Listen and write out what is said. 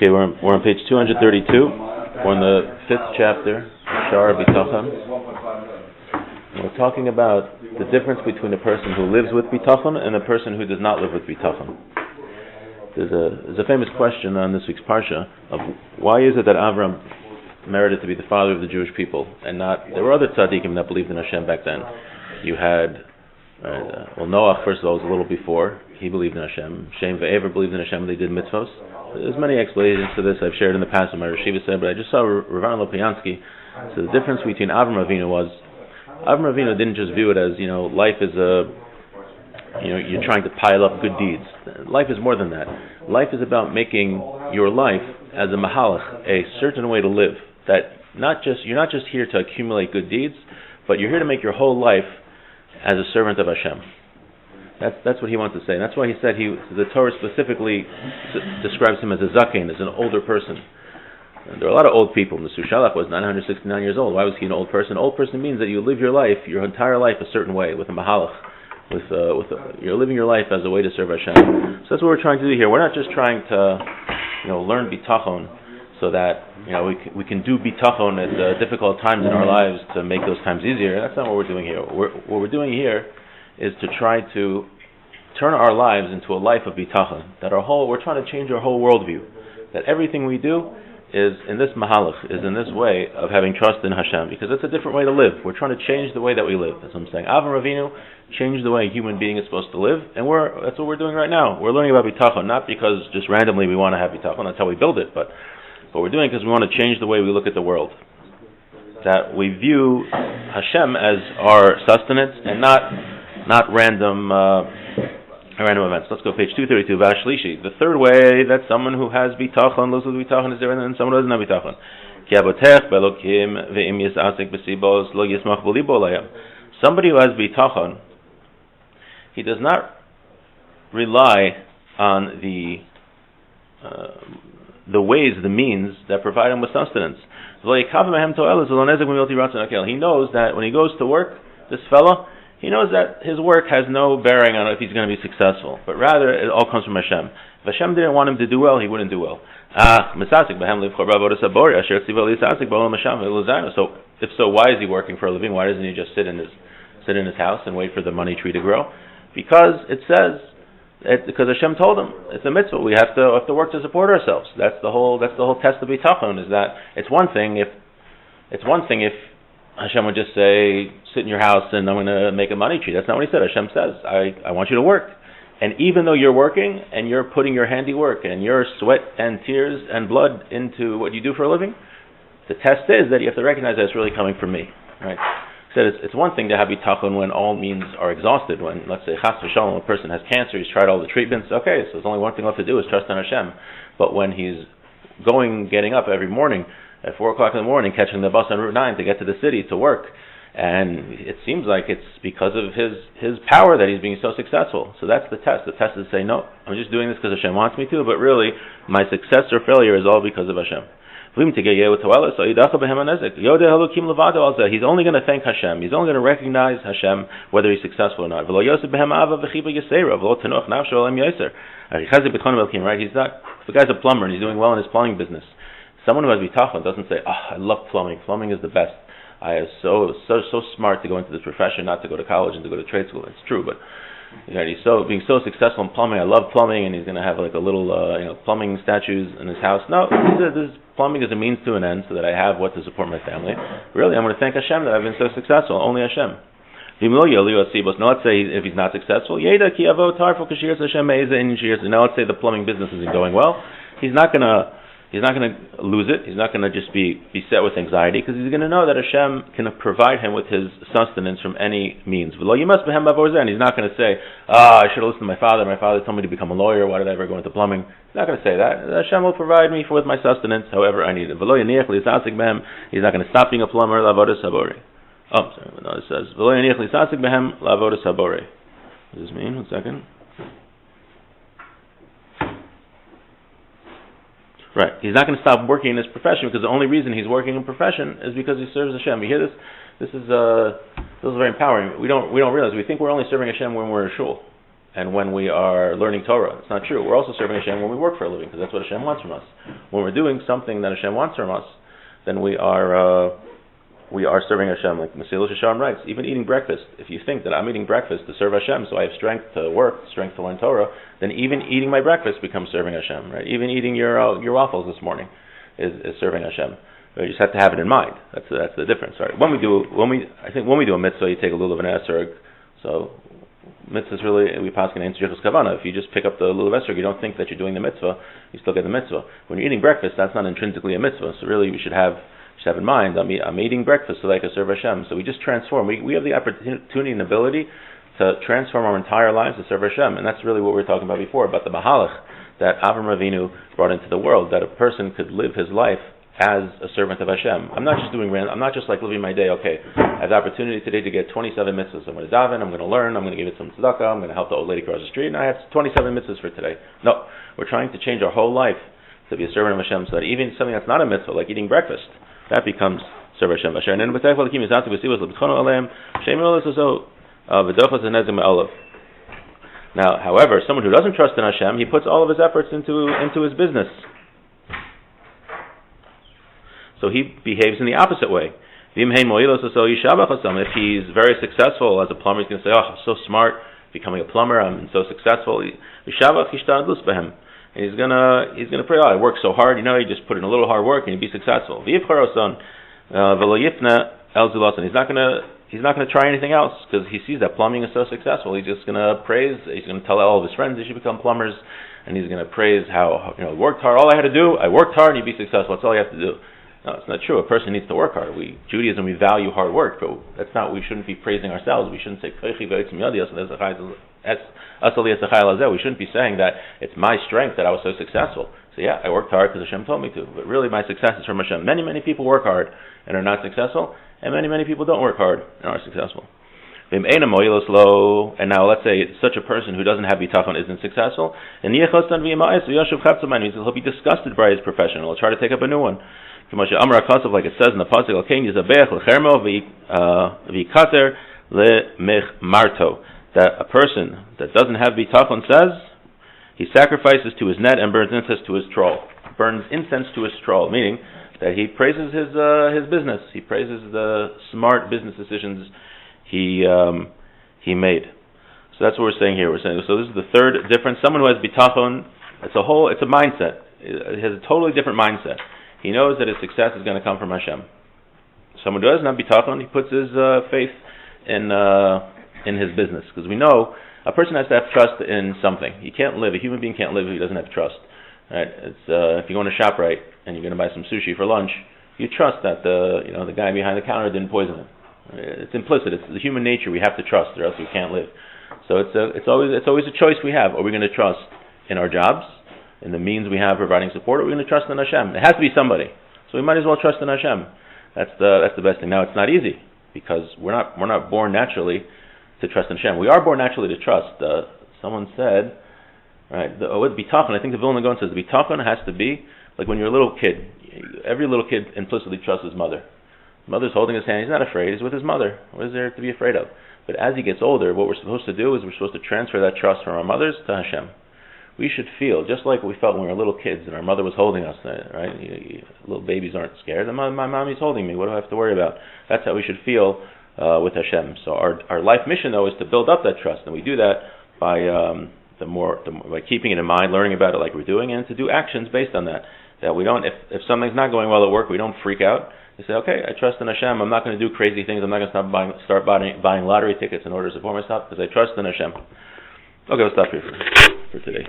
Okay, we're on page 232. We're in the 5th chapter, Shaar, Bitachon. We're talking about the difference between a person who lives with Bitachon and a person who does not live with Bitachon. There's a famous question on this week's Parsha of why is it that Avram merited to be the father of the Jewish people and not... There were other tzaddikim that believed in Hashem back then. You had... Noach, first of all, was a little before. He believed in Hashem. Shem ve'ever believed in Hashem and they did mitzvos. There's many explanations to this I've shared in the past with my Rosh Yeshiva said, but I just saw Rav Lopiansky. So the difference between Avram Avinu was, Avram Avinu didn't just view it as, life is you're trying to pile up good deeds. Life is more than that. Life is about making your life as a mahalach, a certain way to live. That you're not just here to accumulate good deeds, but you're here to make your whole life as a servant of Hashem. That's what he wants to say. And that's why he said the Torah specifically describes him as a zaken, as an older person. And there are a lot of old people. Mr. Shalach was 969 years old. Why was he an old person? Old person means that you live your life, your entire life, a certain way, with a mahalach. You're living your life as a way to serve Hashem. So that's what we're trying to do here. We're not just trying to, learn bitachon so that we can do bitachon at difficult times in our lives to make those times easier. That's not what we're doing here. What we're doing here is to try to turn our lives into a life of bitachon. We're trying to change our whole worldview. That everything we do is in this mahalach, is in this way of having trust in Hashem, because it's a different way to live. We're trying to change the way that we live. That's what I'm saying. Avram Avinu changed the way a human being is supposed to live, and that's what we're doing right now. We're learning about bitachon, not because just randomly we want to have bitachon, that's how we build it, but we're doing it because we want to change the way we look at the world. That we view Hashem as our sustenance and not random events. Let's go page 232. Vashlishi. The third way that someone who has bitachon, lives with bitachon, is different than someone who doesn't have bitachon. Ki abotech belokim ve'im yisasik besibos lo yismach b'libo layam. Somebody who has bitachon, he does not rely on the ways, the means that provide him with sustenance. He knows that when he goes to work, this fellow, he knows that his work has no bearing on if he's going to be successful, but rather it all comes from Hashem. If Hashem didn't want him to do well, he wouldn't do well. So if so, why is he working for a living? Why doesn't he just sit in his house and wait for the money tree to grow? Because it says, because Hashem told him it's a mitzvah. We have to work to support ourselves. That's the whole test of bitachon. Is that it's one thing if Hashem would just say, sit in your house and I'm going to make a money tree. That's not what he said. Hashem says, I want you to work. And even though you're working and you're putting your handiwork and your sweat and tears and blood into what you do for a living, the test is that you have to recognize that it's really coming from me. Right? He said it's one thing to have bitachon when all means are exhausted. When, let's say, chas v'shalom, a person has cancer, he's tried all the treatments. Okay, so there's only one thing left to do is trust in Hashem. But when he's getting up every morning at 4 o'clock in the morning, catching the bus on Route 9 to get to the city to work, and it seems like it's because of his power that he's being so successful. So that's the test. The test is to say, no, I'm just doing this because Hashem wants me to, but really, my success or failure is all because of Hashem. He's only going to thank Hashem. He's only going to recognize Hashem whether he's successful or not. Right? He's not, if the guy's a plumber and he's doing well in his plumbing business, someone who has bitachon doesn't say, I love plumbing. Plumbing is the best. I am so smart to go into this profession, not to go to college and to go to trade school. It's true, but he's being so successful in plumbing. I love plumbing, and he's going to have like a little plumbing statues in his house. No, this plumbing is a means to an end, so that I have what to support my family. Really, I'm going to thank Hashem that I've been so successful. Only Hashem. Now let's say if he's not successful, now let's say the plumbing business isn't going well. He's not going to lose it. He's not going to just be beset with anxiety, because he's going to know that Hashem can provide him with his sustenance from any means. And he's not going to say, I should have listened to my father. My father told me to become a lawyer. Why did I ever go into plumbing? He's not going to say that. Hashem will provide me with my sustenance however I need it. He's not going to stop being a plumber. Oh, sorry. No, it says, what does this mean? 1 second. Right. He's not going to stop working in his profession, because the only reason he's working in profession is because he serves Hashem. You hear this? This is very empowering. We don't realize. We think we're only serving Hashem when we're in shul. and when we are learning Torah. It's not true. We're also serving Hashem when we work for a living, because that's what Hashem wants from us. When we're doing something that Hashem wants from us, then we are serving Hashem. Like Mesilas Yesharim writes, even eating breakfast, if you think that I'm eating breakfast to serve Hashem, so I have strength to work, strength to learn Torah, then even eating my breakfast becomes serving Hashem, right? Even eating your waffles this morning is serving Hashem. You just have to have it in mind. That's the difference. Right? When we do a mitzvah, you take a lulav and esrog. So mitzvah is really, we pass in tzrichas kavana. If you just pick up the lulav esrog, you don't think that you're doing the mitzvah, you still get the mitzvah. When you're eating breakfast, that's not intrinsically a mitzvah. So really, we should have in mind, I'm eating breakfast so that I can serve Hashem. So we just transform. We have the opportunity and ability to transform our entire lives to serve Hashem, and that's really what we were talking about before, about the mahalach that Avram Avinu brought into the world, that a person could live his life as a servant of Hashem. I'm not just like living my day, okay, I have the opportunity today to get 27 mitzvahs. I'm going to daven, I'm going to learn, I'm going to give it some tzedakah, I'm going to help the old lady cross the street, and I have 27 mitzvahs for today. No, we're trying to change our whole life to be a servant of Hashem, so that even something that's not a mitzvah, like eating breakfast, that becomes serve Hashem. And then now, however, someone who doesn't trust in Hashem, he puts all of his efforts into his business. So he behaves in the opposite way. If he's very successful as a plumber, he's going to say, "Oh, I'm so smart, becoming a plumber. I'm so successful." And he's gonna pray, "Oh, I work so hard. You just put in a little hard work and you'd be successful." He's not gonna try anything else because he sees that plumbing is so successful. He's just gonna praise. He's gonna tell all of his friends they should become plumbers, and he's gonna praise how worked hard. All I had to do, I worked hard, and you'd be successful. That's all you have to do. No, it's not true. A person needs to work hard. Judaism, we value hard work, but that's not. We shouldn't be praising ourselves. We shouldn't say we shouldn't be saying that it's my strength that I was so successful. So yeah, I worked hard because Hashem told me to, but really my success is from Hashem. Many people work hard and are not successful, and many people don't work hard and are successful. And now let's say such a person who doesn't have bitachon isn't successful, and he'll be disgusted by his profession. He'll try to take up a new one. Like it says in the pasuk, that a person that doesn't have bitachon says he sacrifices to his net and burns incense to his troll. Meaning that he praises his business. He praises the smart business decisions he made. So that's what we're saying here. We're saying so. This is the third difference. Someone who has bitachon, it's a mindset. It has a totally different mindset. He knows that his success is going to come from Hashem. Someone who doesn't have bitachon, he puts his faith in his business, because we know a person has to have trust in something. A human being can't live if he doesn't have trust. Right? It's if you go into ShopRite and you're going to buy some sushi for lunch, you trust that the guy behind the counter didn't poison it. It's implicit. It's the human nature. We have to trust, or else we can't live. So it's always a choice we have. Are we going to trust in our jobs, in the means we have providing support, or are we going to trust in Hashem? It has to be somebody. So we might as well trust in Hashem. That's the best thing. Now it's not easy, because we're not born naturally to trust in Hashem. We are born naturally to trust. Someone said, right, with bitachon, I think the Vilna Gaon says the bitachon has to be like when you're a little kid. Every little kid implicitly trusts his mother. His mother's holding his hand. He's not afraid. He's with his mother. What is there to be afraid of? But as he gets older, what we're supposed to do is we're supposed to transfer that trust from our mothers to Hashem. We should feel just like we felt when we were little kids and our mother was holding us, right? Little babies aren't scared. My mommy's holding me. What do I have to worry about? That's how we should feel with Hashem. So our life mission, though, is to build up that trust, and we do that by by keeping it in mind, learning about it like we're doing, and to do actions based on that. That we don't, if something's not going well at work, we don't freak out. We say, okay, I trust in Hashem. I'm not going to do crazy things. I'm not going to start buying lottery tickets in order to support myself, because I trust in Hashem. Okay, we'll stop here for today.